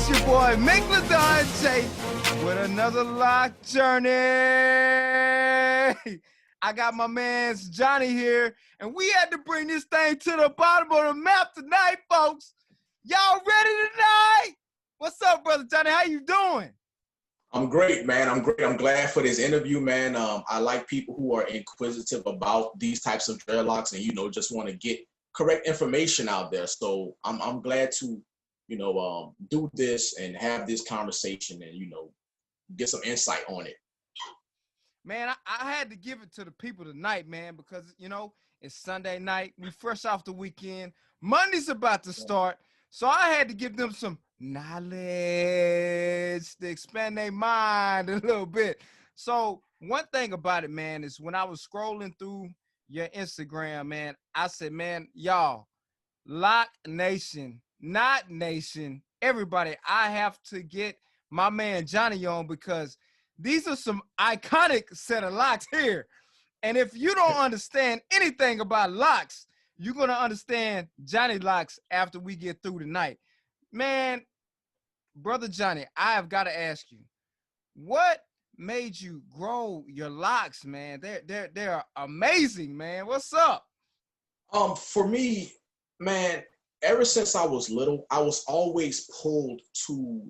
It's your boy, Mick LaDonche, with another lock journey. I got my man's Johnny here, and we had to bring this thing to the bottom of the map tonight, folks. Y'all ready tonight? What's up, brother Johnny? How you doing? I'm great, man. I'm great. I'm glad for this interview, man. I like people who are inquisitive about these types of dreadlocks and, just want to get correct information out there. So I'm glad to, do this and have this conversation and, get some insight on it. Man, I had to give it to the people tonight, man, because, it's Sunday night. We fresh off the weekend. Monday's about to start. So I had to give them some knowledge to expand their mind a little bit. So one thing about it, man, is when I was scrolling through your Instagram, man, I said, man, y'all, Lock Nation, not Nation, everybody, I have to get my man Johnny on because these are some iconic set of locks here. And if you don't understand anything about locks, you're going to understand Johnny Locks after we get through tonight. Man, brother Johnny, I have got to ask you, what made you grow your locks, man? They're amazing, man. What's up? For me, man, ever since I was little, I was always pulled to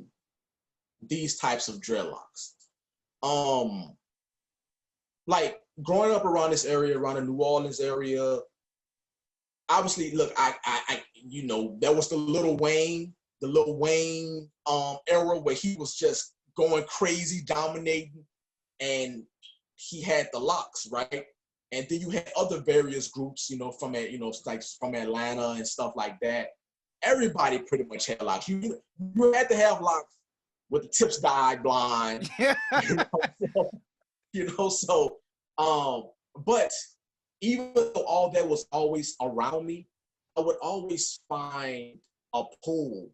these types of dreadlocks. Like growing up around this area, around the New Orleans area, obviously, look, I there was the Lil Wayne era where he was just going crazy, dominating, and he had the locks, right? And then you had other various groups, from Atlanta and stuff like that. Everybody pretty much had locks. You had to have locks with the tips dyed blind. Yeah. But even though all that was always around me, I would always find a pull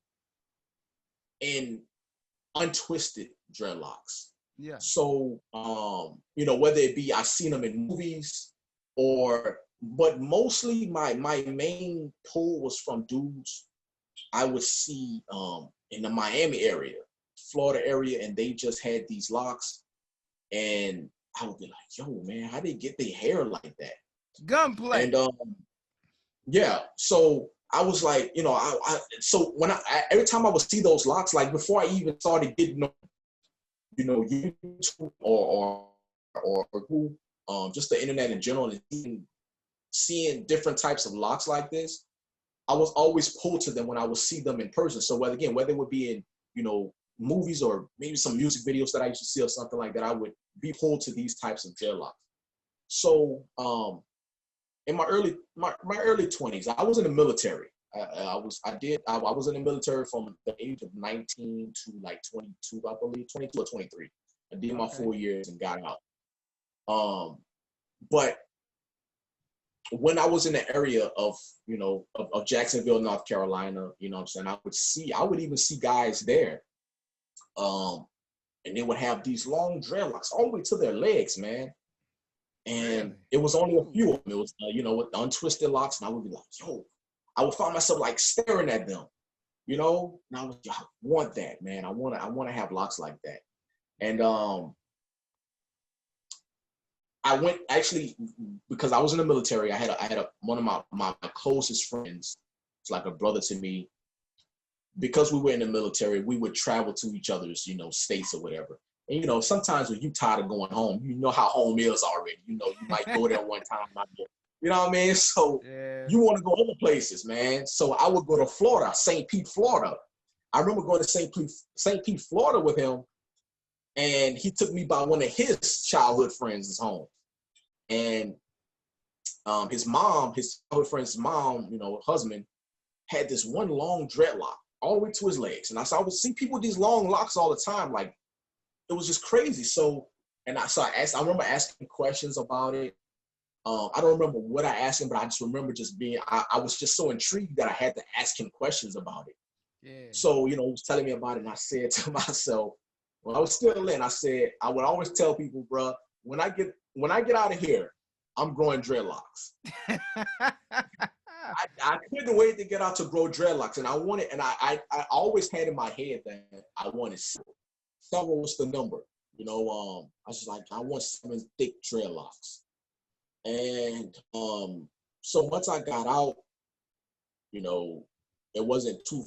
in untwisted dreadlocks. Yeah. So, whether it be I've seen them in movies but mostly my main pull was from dudes I would see in the Miami area, Florida area, and they just had these locks. And I would be like, yo, man, how they get their hair like that? Gunplay. And so I was like, every time I would see those locks, like before I even started getting on, YouTube or who, just the internet in general, and seeing different types of locks like this, I was always pulled to them when I would see them in person. So whether it would be in, movies or maybe some music videos that I used to see or something like that, I would be pulled to these types of dreadlocks. So in my early 20s, I was in the military. I was in the military from the age of 19 to like 22, I believe, 22 or 23. I did my 4 years and got out. But when I was in the area of Jacksonville, North Carolina, what I'm saying, I would even see guys there. And they would have these long dreadlocks all the way to their legs, man. And it was only a few of them. It was, with the untwisted locks, and I would be like, yo, I would find myself like staring at them, and I was like, I want that, man. I want to have locks like that. And I went, actually, because I was in the military, I had one of my closest friends. It's like a brother to me. Because we were in the military, we would travel to each other's, states or whatever. And, sometimes when you tired of going home, you know how home is already. You might go there one time, you know what I mean? So you want to go other places, man. So I would go to Florida, St. Pete, Florida. I remember going to St. Pete, Florida with him, and he took me by one of his childhood friends' home. And his childhood friend's mom, husband, had this one long dreadlock all the way to his legs. And I would see people with these long locks all the time. Like, it was just crazy. So I remember asking questions about it. I don't remember what I asked him, but I just remember I was just so intrigued that I had to ask him questions about it. Yeah. So, he was telling me about it, and I said to myself, when I was still in, I said, I would always tell people, bro, when I get out of here, I'm growing dreadlocks. I couldn't wait to get out to grow dreadlocks, and I wanted, and I always had in my head that I wanted seven. Seven was the number, you know. I was just like, I want 7 thick dreadlocks, and so once I got out, you know, it wasn't too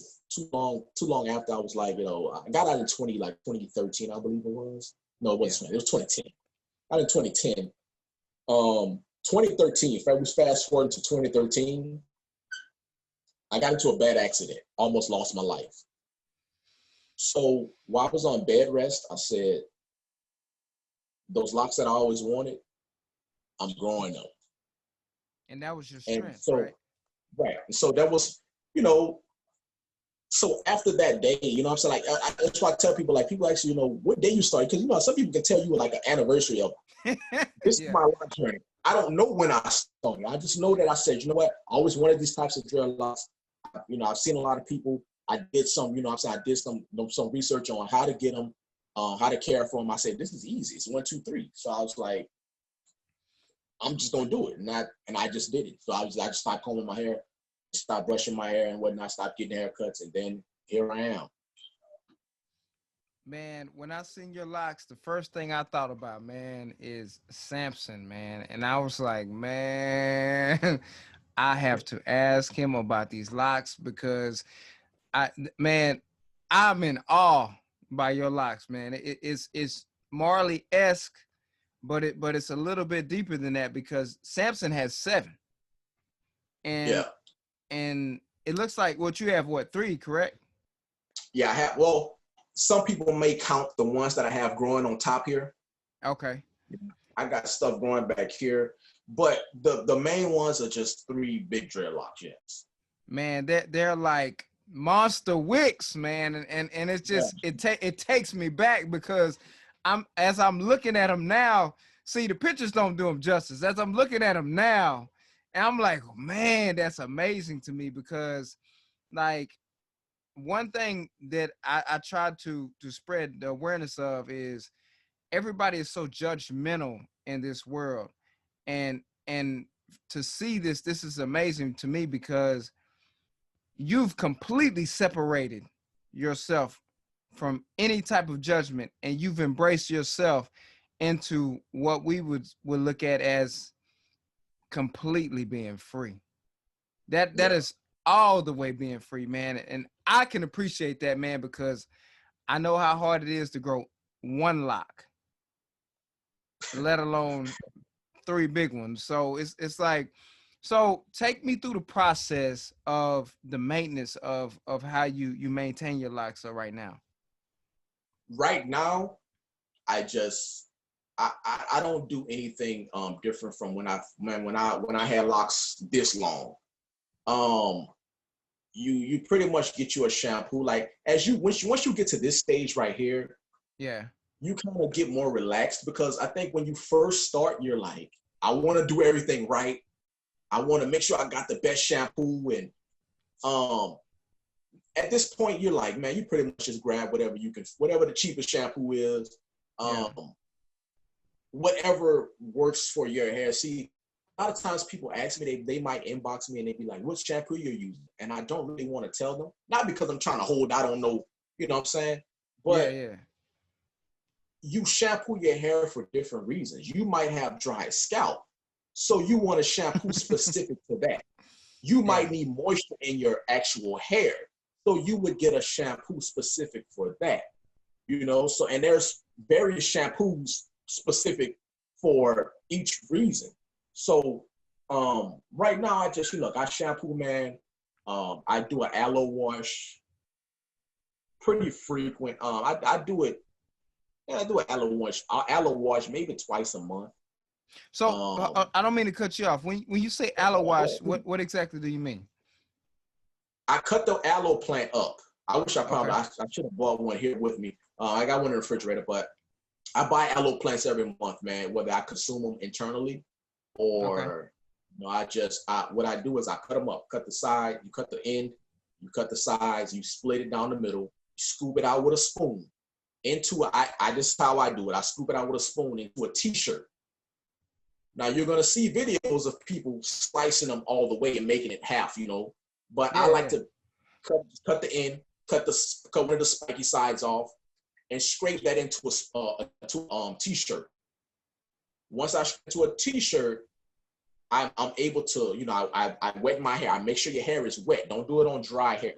long after I was like, you know, I got out in 2013, I believe it was. No, it wasn't 20, it was 2010. Out in 2010. 2013, if I was fast forward to 2013, I got into a bad accident, almost lost my life. So while I was on bed rest, I said, those locks that I always wanted, I'm growing them. And that was your And strength, so, right? right. And so that was, you know, so after that day, you know what I'm saying? Like, that's why I tell people, like, people actually, you know, what day you started. Because, you know, some people can tell you like an anniversary of this is my life journey. I don't know when I started. I just know that I said, you know what? I always wanted these types of dreadlocks. You know, I've seen a lot of people. I did some, you know, I did some research on how to get them, how to care for them. I said, this is easy. It's 1, 2, 3. So I was like, I'm just gonna do it, and I just did it. So I just stopped combing my hair, stopped brushing my hair and whatnot, stopped getting haircuts, and then here I am. Man, when I seen your locks, the first thing I thought about, man, is Samson, man. And I was like, man, I have to ask him about these locks because man, I'm in awe by your locks, man. It's Marley-esque, but it's a little bit deeper than that because Samson has 7. And Yeah. and it looks like what you have, what, 3, correct? Yeah, I have. Well, some people may count the ones that I have growing on top here. Okay. I got stuff growing back here, but the main ones are just 3 big dreadlocks. Yes. Man, they're like monster wicks, man, and it's Yeah. just it takes me back because as I'm looking at them now. See, the pictures don't do them justice. As I'm looking at them now, and I'm like, man, that's amazing to me because, like, one thing that I try to spread the awareness of is everybody is so judgmental in this world, and to see this is amazing to me because you've completely separated yourself from any type of judgment, and you've embraced yourself into what we would look at as completely being free. That is all the way being free, man. And I can appreciate that, man, because I know how hard it is to grow one lock, let alone 3 big ones. So it's like, so take me through the process of the maintenance of how you maintain your locks right now. Right now, I don't do anything different from when I had locks this long. You pretty much get you a shampoo. Like once you get to this stage right here, Yeah. you kind of get more relaxed because I think when you first start, you're like, I want to do everything right. I want to make sure I got the best shampoo. And at this point, you're like, man, you pretty much just grab whatever the cheapest shampoo is, Yeah. whatever works for your hair. See, a lot of times people ask me, they might inbox me and they be like, what shampoo you're using? And I don't really want to tell them, not because I'm trying to hold, I don't know, you know what I'm saying? But Yeah. you shampoo your hair for different reasons. You might have dry scalp, so you want a shampoo specific to that. You might need moisture in your actual hair, so you would get a shampoo specific for that. You know, so and there's various shampoos specific for each reason. So right now I just I shampoo, man. I do an aloe wash pretty frequent. I do it. Yeah, I do an aloe wash maybe twice a month. So I don't mean to cut you off. When you say aloe wash, what exactly do you mean? I cut the aloe plant up. I wish I should have bought one here with me. I got one in the refrigerator, but I buy aloe plants every month, man. Whether I consume them internally or what I do is I cut them up. Cut the side, you cut the end, you cut the sides, you split it down the middle, you scoop it out with a spoon this is how I do it. I scoop it out with a spoon into a t-shirt. Now you're gonna see videos of people slicing them all the way and making it half, But I Yeah, like yeah. to cut the end, cut one of the spiky sides off, and scrape that into a t-shirt. Once I scrape to a t-shirt, I'm able to, I wet my hair. I make sure your hair is wet. Don't do it on dry hair.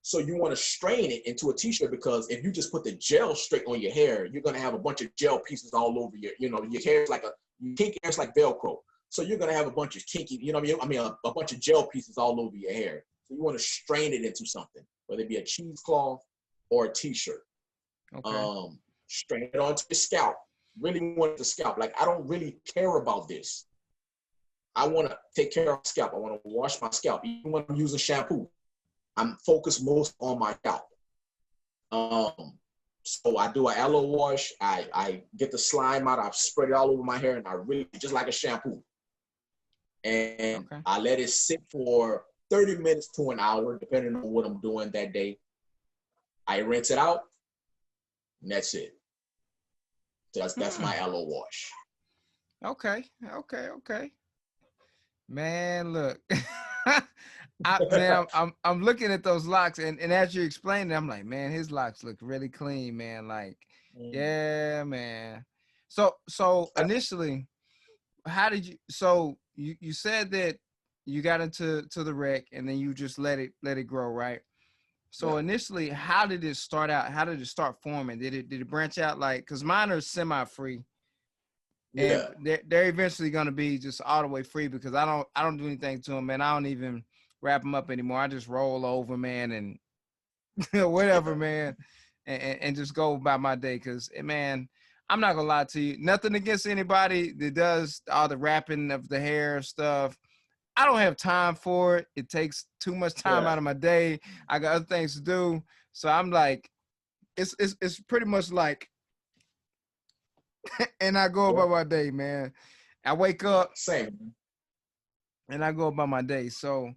So you want to strain it into a t-shirt, because if you just put the gel straight on your hair, you're gonna have a bunch of gel pieces all over your hair is like your kinky hair is like Velcro. So you're gonna have a bunch of kinky, a bunch of gel pieces all over your hair. So you want to strain it into something, whether it be a cheesecloth or a t-shirt. Okay. Strain it onto your scalp. Really want the scalp. Like, I don't really care about this. I want to take care of my scalp. I want to wash my scalp. Even when I'm using shampoo, I'm focused most on my scalp. So I do an aloe wash. I get the slime out. I spread it all over my hair, and I really, just like a shampoo. And Okay. I let it sit for 30 minutes to an hour, depending on what I'm doing that day. I rinse it out, and that's it. That's my aloe wash. Okay. Okay. Okay. Man, look. I'm looking at those locks, and as you explained it, I'm like, man, his locks look really clean, man. Like, yeah, man. So initially, how did you? So you said that you got into the rec, and then you just let it grow, right? So Yeah. initially, how did it start out? How did it start forming? Did it branch out like? Because mine are semi-free, and Yeah. they're eventually gonna be just all the way free, because I don't do anything to them, man. I don't even wrap them up anymore. I just roll over, man, and whatever, man, and just go about my day. Because, man, I'm not gonna lie to you. Nothing against anybody that does all the wrapping of the hair stuff. I don't have time for it. It takes too much time Yeah. out of my day. I got other things to do. So I'm like, it's pretty much like, and I go Yeah. about my day, man. I wake Yeah. up Same. and I go about my day. So